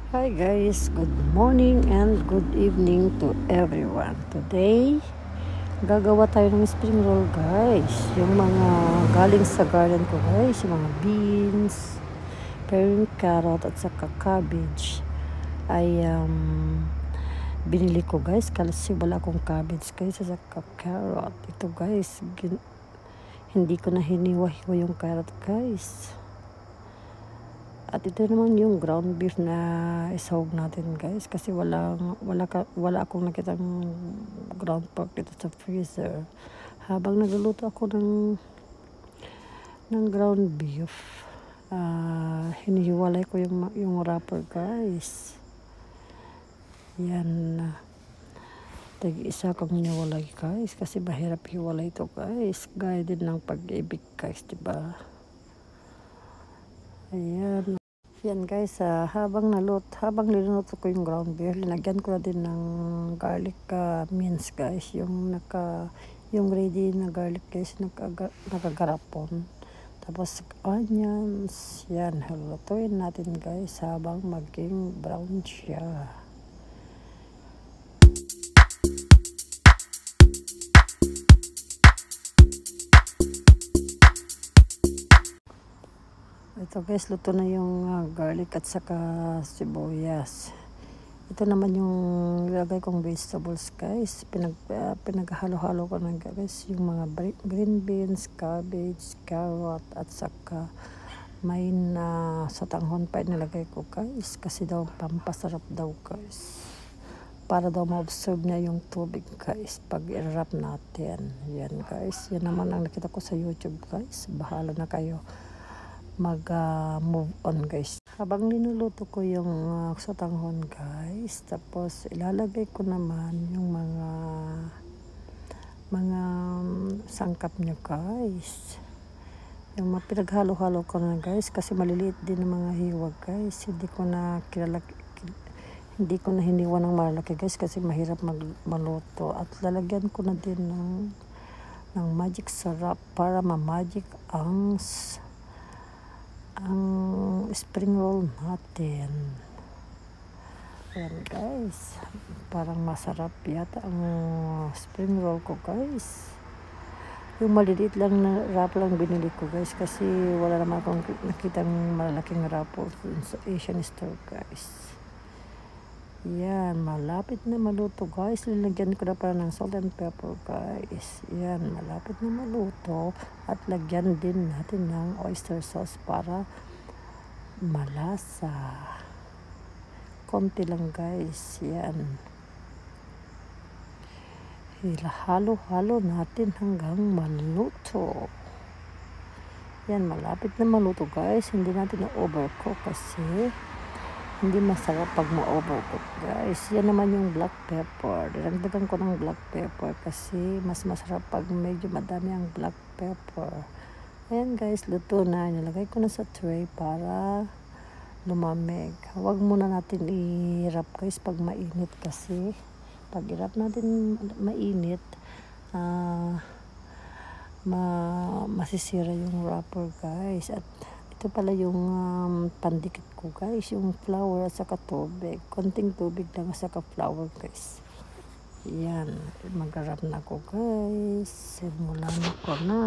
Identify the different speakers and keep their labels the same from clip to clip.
Speaker 1: Hi guys, good morning and good evening to everyone. Today, gagawa tayo ng spring roll guys. Yung mga galing sa garden ko guys, yung mga beans, pear, carrot at saka cabbage ay binili ko guys kasi wala akong cabbage guys at saka carrot. Ito guys, hindi ko na hiniwa-hiwa yung carrot guys. At ito naman yung ground beef na isahog natin guys kasi wala akong nakitang ground pork dito sa freezer. Habang nagluluto ako ng ground beef, hinihiwalay ko yung wrapper guys. Yan. Tag-isa kong hiniwalay guys kasi mahirap hiwalay ito guys. Gaya din ng pag-ibig guys, diba? Ayan. Yan guys, habang niluluto ko yung ground beef, linagyan ko na din ng garlic mince guys, yung ready na garlic guys, nakagarapon. Tapos onions, yan, halutuin natin guys habang maging brown siya. Ito guys, luto na yung garlic at saka sibuyas. Ito naman yung ilagay kong vegetables guys. Pinaghalo-halo ko na guys yung mga green beans, cabbage, carrot at saka may sotanghon pa nilagay ko guys. Kasi daw pampasarap daw guys. Para daw ma-absorb niya yung tubig guys pag i-wrap natin. Yan guys. Yan naman ang nakita ko sa YouTube guys. Bahala na kayo mag-move on guys. Habang linuluto ko yung sotanghon guys, tapos ilalagay ko naman yung mga sangkap nyo guys. Yung pinaghalo-halo ko na guys kasi maliliit din ng mga hiwag guys. Hindi ko na hiniwa ng malaki guys kasi mahirap maluto. At lalagyan ko na din ng magic syrup para ma-magic ang spring roll natin. Ayan guys, parang masarap yata ang spring roll ko guys. Yung maliliit lang na wrap lang binili ko guys kasi wala naman akong nakitang malalaking wrap sa Asian store guys. Yan, malapit na maluto guys. Lilagyan ko na pala ng salt and pepper guys. Yan, malapit na maluto. At lagyan din natin ng oyster sauce para malasa. Konti lang guys. Yan. Halo-halo natin hanggang maluto. Yan, malapit na maluto guys. Hindi natin na-overcook kasi hindi masarap pag ma-overcook guys. Yan naman yung black pepper. Dinagdagan ko ng black pepper kasi mas masarap pag medyo madami ang black pepper. Ayan guys, luto na. Nilagay ko na sa tray para lumamig. Huwag muna natin i-wrap guys pag mainit kasi pag i-wrap natin mainit, masisira yung wrapper guys. At ito pala yung pandikit ko guys, yung flour at saka tubig. Konting tubig lang at saka flour guys. Yan, mag-wrap na ako guys. Simulan ko na.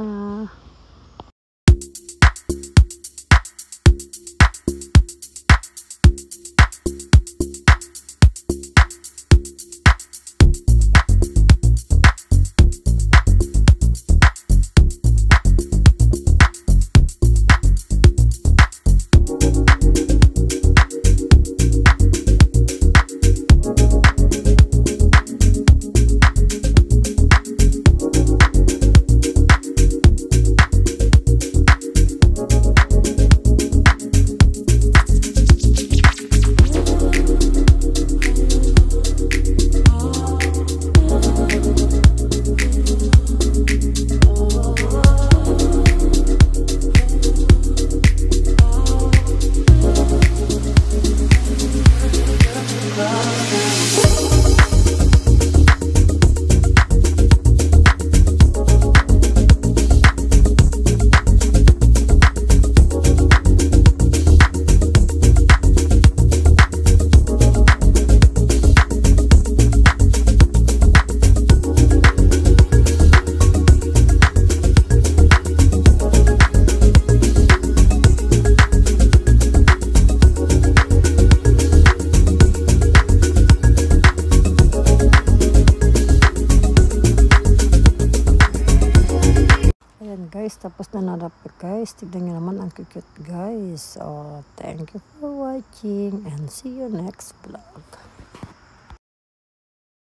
Speaker 1: tapos na narapit guys. Tignan nyo naman, ang cute guys. Oh, thank you for watching and see you next vlog.